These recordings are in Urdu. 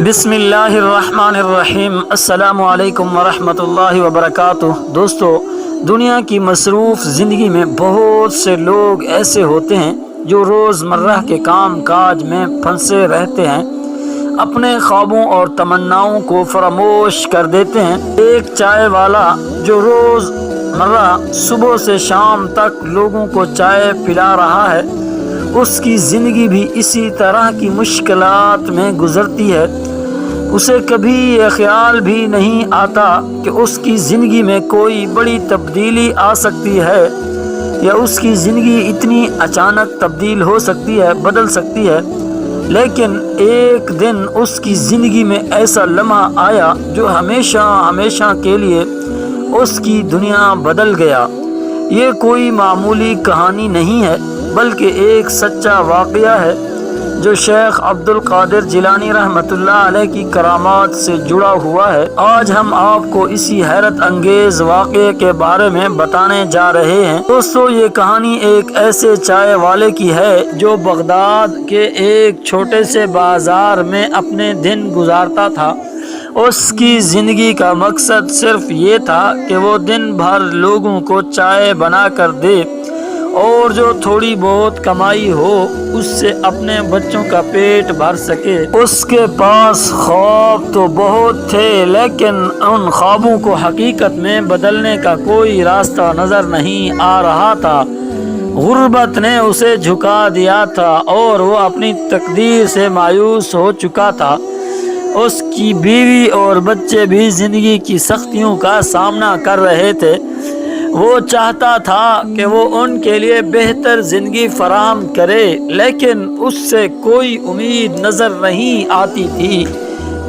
بسم اللہ الرحمن الرحیم۔ السلام علیکم ورحمۃ اللہ وبرکاتہ۔ دوستو، دنیا کی مصروف زندگی میں بہت سے لوگ ایسے ہوتے ہیں جو روزمرہ کے کام کاج میں پھنسے رہتے ہیں، اپنے خوابوں اور تمناؤں کو فراموش کر دیتے ہیں۔ ایک چائے والا جو روزمرہ صبح سے شام تک لوگوں کو چائے پلا رہا ہے، اس کی زندگی بھی اسی طرح کی مشکلات میں گزرتی ہے۔ اسے کبھی یہ خیال بھی نہیں آتا کہ اس کی زندگی میں کوئی بڑی تبدیلی آ سکتی ہے یا اس کی زندگی اتنی اچانک تبدیل ہو سکتی ہے، بدل سکتی ہے۔ لیکن ایک دن اس کی زندگی میں ایسا لمحہ آیا جو ہمیشہ کے لیے اس کی دنیا بدل گیا۔ یہ کوئی معمولی کہانی نہیں ہے، بلکہ ایک سچا واقعہ ہے جو شیخ عبد القادر جیلانی رحمۃ اللہ علیہ کی کرامات سے جڑا ہوا ہے۔ آج ہم آپ کو اسی حیرت انگیز واقعے کے بارے میں بتانے جا رہے ہیں۔ دوستو، یہ کہانی ایک ایسے چائے والے کی ہے جو بغداد کے ایک چھوٹے سے بازار میں اپنے دن گزارتا تھا۔ اس کی زندگی کا مقصد صرف یہ تھا کہ وہ دن بھر لوگوں کو چائے بنا کر دے اور جو تھوڑی بہت کمائی ہو اس سے اپنے بچوں کا پیٹ بھر سکے۔ اس کے پاس خواب تو بہت تھے، لیکن ان خوابوں کو حقیقت میں بدلنے کا کوئی راستہ نظر نہیں آ رہا تھا۔ غربت نے اسے جھکا دیا تھا اور وہ اپنی تقدیر سے مایوس ہو چکا تھا۔ اس کی بیوی اور بچے بھی زندگی کی سختیوں کا سامنا کر رہے تھے۔ وہ چاہتا تھا کہ وہ ان کے لیے بہتر زندگی فراہم کرے، لیکن اس سے کوئی امید نظر نہیں آتی تھی۔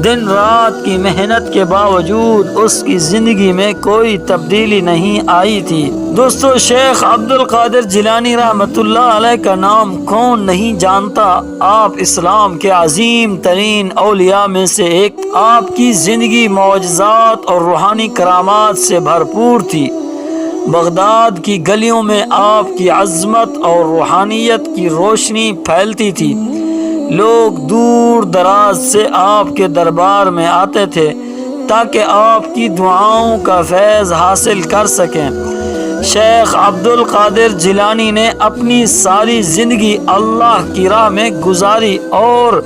دن رات کی محنت کے باوجود اس کی زندگی میں کوئی تبدیلی نہیں آئی تھی۔ دوستو، شیخ عبد القادر جیلانی رحمۃ اللہ علیہ کا نام کون نہیں جانتا؟ آپ اسلام کے عظیم ترین اولیاء میں سے ایک۔ آپ کی زندگی معجزات اور روحانی کرامات سے بھرپور تھی۔ بغداد کی گلیوں میں آپ کی عظمت اور روحانیت کی روشنی پھیلتی تھی۔ لوگ دور دراز سے آپ کے دربار میں آتے تھے تاکہ آپ کی دعاؤں کا فیض حاصل کر سکیں۔ شیخ عبد القادر جیلانی نے اپنی ساری زندگی اللہ کی راہ میں گزاری اور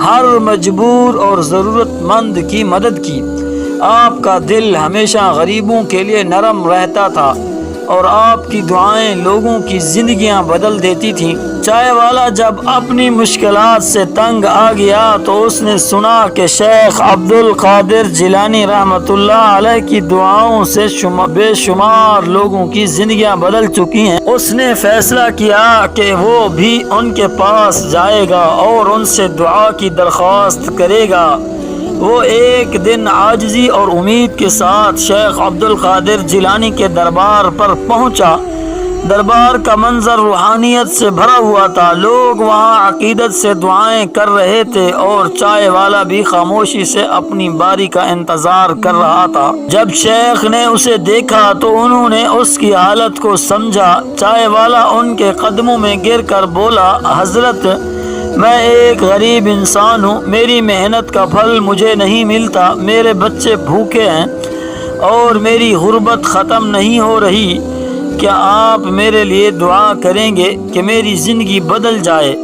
ہر مجبور اور ضرورت مند کی مدد کی۔ آپ کا دل ہمیشہ غریبوں کے لیے نرم رہتا تھا اور آپ کی دعائیں لوگوں کی زندگیاں بدل دیتی تھیں۔ چائے والا جب اپنی مشکلات سے تنگ آ گیا تو اس نے سنا کہ شیخ عبد القادر جیلانی رحمۃ اللہ علیہ کی دعاؤں سے بے شمار لوگوں کی زندگیاں بدل چکی ہیں۔ اس نے فیصلہ کیا کہ وہ بھی ان کے پاس جائے گا اور ان سے دعا کی درخواست کرے گا۔ وہ ایک دن عاجزی اور امید کے ساتھ شیخ عبد القادر جیلانی کے دربار پر پہنچا۔ دربار کا منظر روحانیت سے بھرا ہوا تھا۔ لوگ وہاں عقیدت سے دعائیں کر رہے تھے اور چائے والا بھی خاموشی سے اپنی باری کا انتظار کر رہا تھا۔ جب شیخ نے اسے دیکھا تو انہوں نے اس کی حالت کو سمجھا۔ چائے والا ان کے قدموں میں گر کر بولا، حضرت، میں ایک غریب انسان ہوں، میری محنت کا پھل مجھے نہیں ملتا، میرے بچے بھوکے ہیں اور میری غربت ختم نہیں ہو رہی۔ کیا آپ میرے لیے دعا کریں گے کہ میری زندگی بدل جائے؟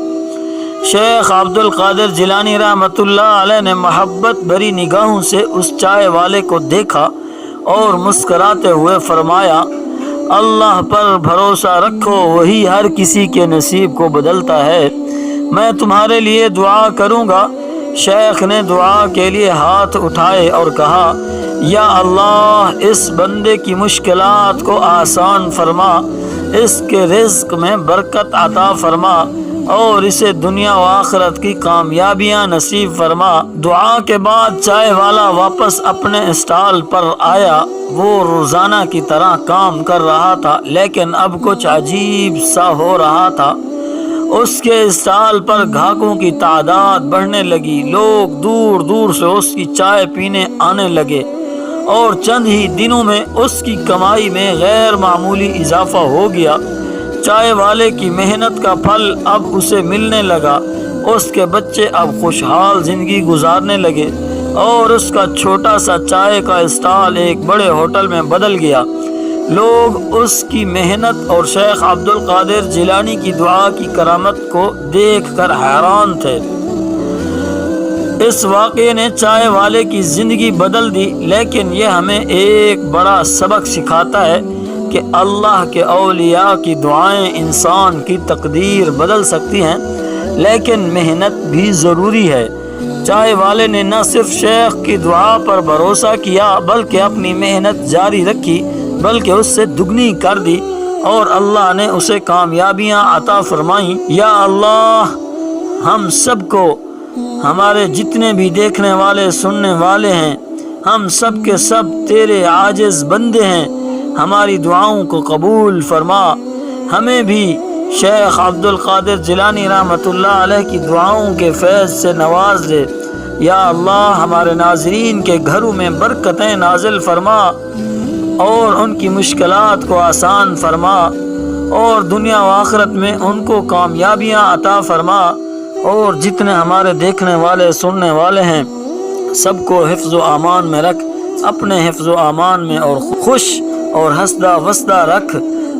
شیخ عبد القادر جیلانی رحمۃ اللہ علیہ نے محبت بھری نگاہوں سے اس چائے والے کو دیکھا اور مسکراتے ہوئے فرمایا، اللہ پر بھروسہ رکھو، وہی ہر کسی کے نصیب کو بدلتا ہے۔ میں تمہارے لیے دعا کروں گا۔ شیخ نے دعا کے لیے ہاتھ اٹھائے اور کہا، یا اللہ، اس بندے کی مشکلات کو آسان فرما، اس کے رزق میں برکت عطا فرما اور اسے دنیا و آخرت کی کامیابیاں نصیب فرما۔ دعا کے بعد چائے والا واپس اپنے اسٹال پر آیا۔ وہ روزانہ کی طرح کام کر رہا تھا، لیکن اب کچھ عجیب سا ہو رہا تھا۔ اس کے اسٹال پر گاہکوں کی تعداد بڑھنے لگی۔ لوگ دور دور سے اس کی چائے پینے آنے لگے اور چند ہی دنوں میں اس کی کمائی میں غیر معمولی اضافہ ہو گیا۔ چائے والے کی محنت کا پھل اب اسے ملنے لگا۔ اس کے بچے اب خوشحال زندگی گزارنے لگے اور اس کا چھوٹا سا چائے کا اسٹال ایک بڑے ہوٹل میں بدل گیا۔ لوگ اس کی محنت اور شیخ عبد القادر جیلانی کی دعا کی کرامت کو دیکھ کر حیران تھے۔ اس واقعے نے چائے والے کی زندگی بدل دی، لیکن یہ ہمیں ایک بڑا سبق سکھاتا ہے کہ اللہ کے اولیاء کی دعائیں انسان کی تقدیر بدل سکتی ہیں، لیکن محنت بھی ضروری ہے۔ چائے والے نے نہ صرف شیخ کی دعا پر بھروسہ کیا بلکہ اپنی محنت جاری رکھی، بلکہ اس سے دگنی کر دی اور اللہ نے اسے کامیابیاں عطا فرمائیں۔ یا اللہ، ہم سب کو، ہمارے جتنے بھی دیکھنے والے سننے والے ہیں، ہم سب کے سب تیرے عاجز بندے ہیں، ہماری دعاؤں کو قبول فرما۔ ہمیں بھی شیخ عبد القادر جیلانی رحمۃ اللہ علیہ کی دعاؤں کے فیض سے نواز دے۔ یا اللہ، ہمارے ناظرین کے گھروں میں برکتیں نازل فرما اور ان کی مشکلات کو آسان فرما، اور دنیا و آخرت میں ان کو کامیابیاں عطا فرما، اور جتنے ہمارے دیکھنے والے سننے والے ہیں سب کو حفظ و امان میں رکھ، اپنے حفظ و امان میں اور خوش اور ہنسدہ وسدہ رکھ،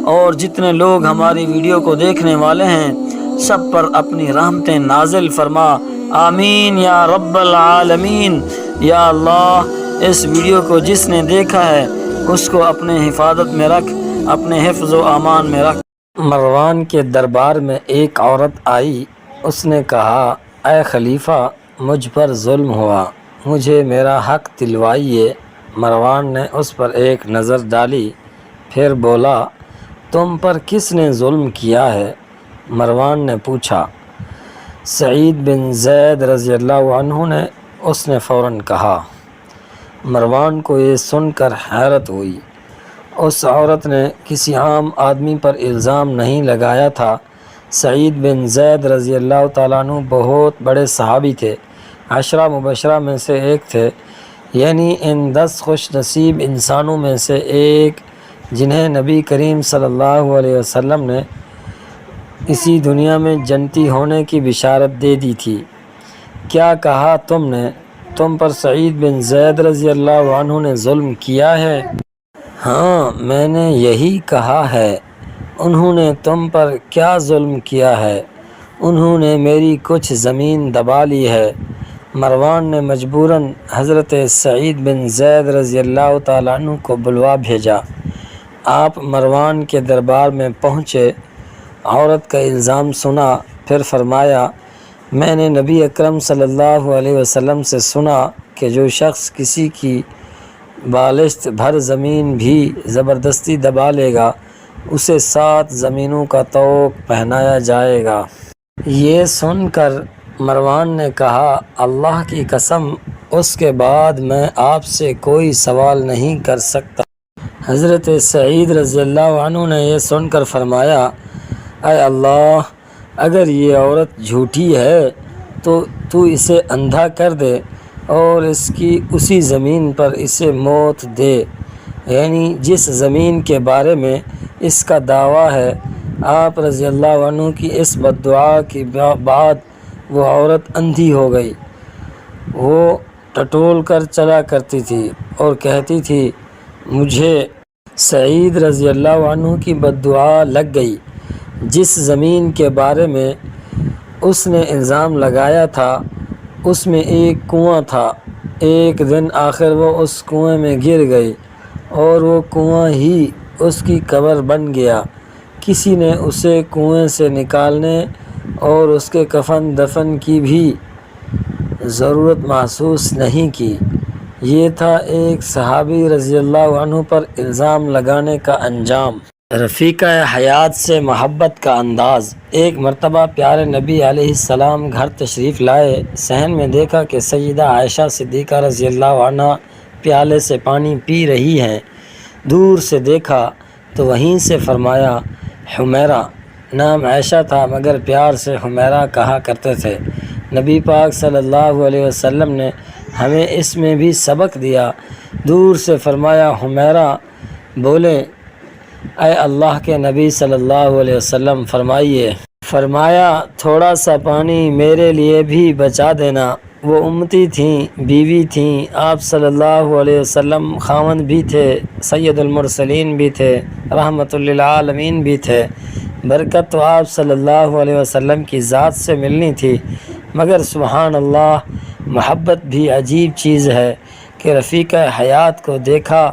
اور جتنے لوگ ہماری ویڈیو کو دیکھنے والے ہیں سب پر اپنی رحمتیں نازل فرما، آمین یا رب العالمین۔ یا اللہ، اس ویڈیو کو جس نے دیکھا ہے اس کو اپنے حفاظت میں رکھ، اپنے حفظ و امان میں رکھ۔ مروان کے دربار میں ایک عورت آئی، اس نے کہا، اے خلیفہ، مجھ پر ظلم ہوا، مجھے میرا حق دلوائیے۔ مروان نے اس پر ایک نظر ڈالی، پھر بولا، تم پر کس نے ظلم کیا ہے؟ مروان نے پوچھا، سعید بن زید رضی اللہ عنہ نے۔ اس نے فوراً کہا۔ مروان کو یہ سن کر حیرت ہوئی۔ اس عورت نے کسی عام آدمی پر الزام نہیں لگایا تھا۔ سعید بن زید رضی اللہ تعالیٰ عنہ بہت بڑے صحابی تھے، 10 مبشرہ میں سے ایک تھے، یعنی ان 10 خوش نصیب انسانوں میں سے ایک جنہیں نبی کریم صلی اللہ علیہ وسلم نے اسی دنیا میں جنتی ہونے کی بشارت دے دی تھی۔ کیا کہا تم نے؟ تم پر سعید بن زید رضی اللہ عنہ نے ظلم کیا ہے؟ ہاں، میں نے یہی کہا ہے۔ انہوں نے تم پر کیا ظلم کیا ہے؟ انہوں نے میری کچھ زمین دبا لی ہے۔ مروان نے مجبوراً حضرت سعید بن زید رضی اللہ تعالیٰ عنہ کو بلوا بھیجا۔ آپ مروان کے دربار میں پہنچے، عورت کا الزام سنا، پھر فرمایا، میں نے نبی اکرم صلی اللہ علیہ وسلم سے سنا کہ جو شخص کسی کی بالشت بھر زمین بھی زبردستی دبا لے گا اسے 7 زمینوں کا طوق پہنایا جائے گا۔ یہ سن کر مروان نے کہا، اللہ کی قسم، اس کے بعد میں آپ سے کوئی سوال نہیں کر سکتا۔ حضرت سعید رضی اللہ عنہ نے یہ سن کر فرمایا، اے اللہ، اگر یہ عورت جھوٹی ہے تو تو اسے اندھا کر دے اور اس کی اسی زمین پر اسے موت دے، یعنی جس زمین کے بارے میں اس کا دعویٰ ہے۔ آپ رضی اللہ عنہ کی اس بد دعا کے بعد وہ عورت اندھی ہو گئی۔ وہ ٹٹول کر چلا کرتی تھی اور کہتی تھی، مجھے سعید رضی اللہ عنہ کی بد دعا لگ گئی۔ جس زمین کے بارے میں اس نے الزام لگایا تھا اس میں ایک کنواں تھا۔ ایک دن آخر وہ اس کنویں میں گر گئی اور وہ کنواں ہی اس کی قبر بن گیا۔ کسی نے اسے کنویں سے نکالنے اور اس کے کفن دفن کی بھی ضرورت محسوس نہیں کی۔ یہ تھا ایک صحابی رضی اللہ عنہ پر الزام لگانے کا انجام۔ رفیقہ حیات سے محبت کا انداز۔ ایک مرتبہ پیارے نبی علیہ السلام گھر تشریف لائے، صحن میں دیکھا کہ سیدہ عائشہ صدیقہ رضی اللہ عنہ پیالے سے پانی پی رہی ہیں۔ دور سے دیکھا تو وہیں سے فرمایا، حمیرہ۔ نام عائشہ تھا مگر پیار سے حمیرہ کہا کرتے تھے۔ نبی پاک صلی اللہ علیہ وسلم نے ہمیں اس میں بھی سبق دیا۔ دور سے فرمایا، حمیرہ۔ بولے، اے اللہ کے نبی صلی اللہ علیہ وسلم، فرمائیے۔ فرمایا تھوڑا سا پانی میرے لیے بھی بچا دینا۔ وہ امتی تھیں، بیوی تھیں، آپ صلی اللہ علیہ وسلم خاوند بھی تھے، سید المرسلین بھی تھے، رحمت للعالمین بھی تھے۔ برکت تو آپ صلی اللہ علیہ وسلم کی ذات سے ملنی تھی، مگر سبحان اللہ، محبت بھی عجیب چیز ہے کہ رفیقہ حیات کو دیکھا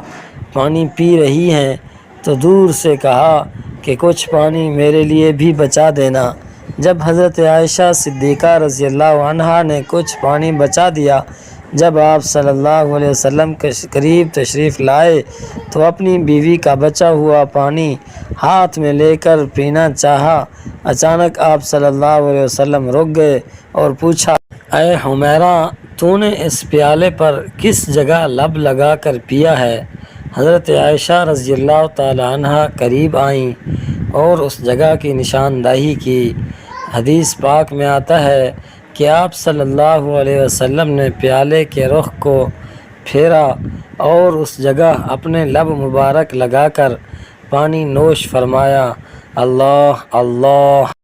پانی پی رہی ہیں تو دور سے کہا کہ کچھ پانی میرے لیے بھی بچا دینا۔ جب حضرت عائشہ صدیقہ رضی اللہ عنہا نے کچھ پانی بچا دیا، جب آپ صلی اللہ علیہ وسلم کے قریب تشریف لائے تو اپنی بیوی کا بچا ہوا پانی ہاتھ میں لے کر پینا چاہا۔ اچانک آپ صلی اللہ علیہ وسلم رک گئے اور پوچھا، اے حمیرہ، تو نے اس پیالے پر کس جگہ لب لگا کر پیا ہے؟ حضرت عائشہ رضی اللہ تعالی عنہا قریب آئیں اور اس جگہ کی نشاندہی کی۔ حدیث پاک میں آتا ہے کہ آپ صلی اللہ علیہ وسلم نے پیالے کے رخ کو پھیرا اور اس جگہ اپنے لب مبارک لگا کر پانی نوش فرمایا۔ اللہ اللہ۔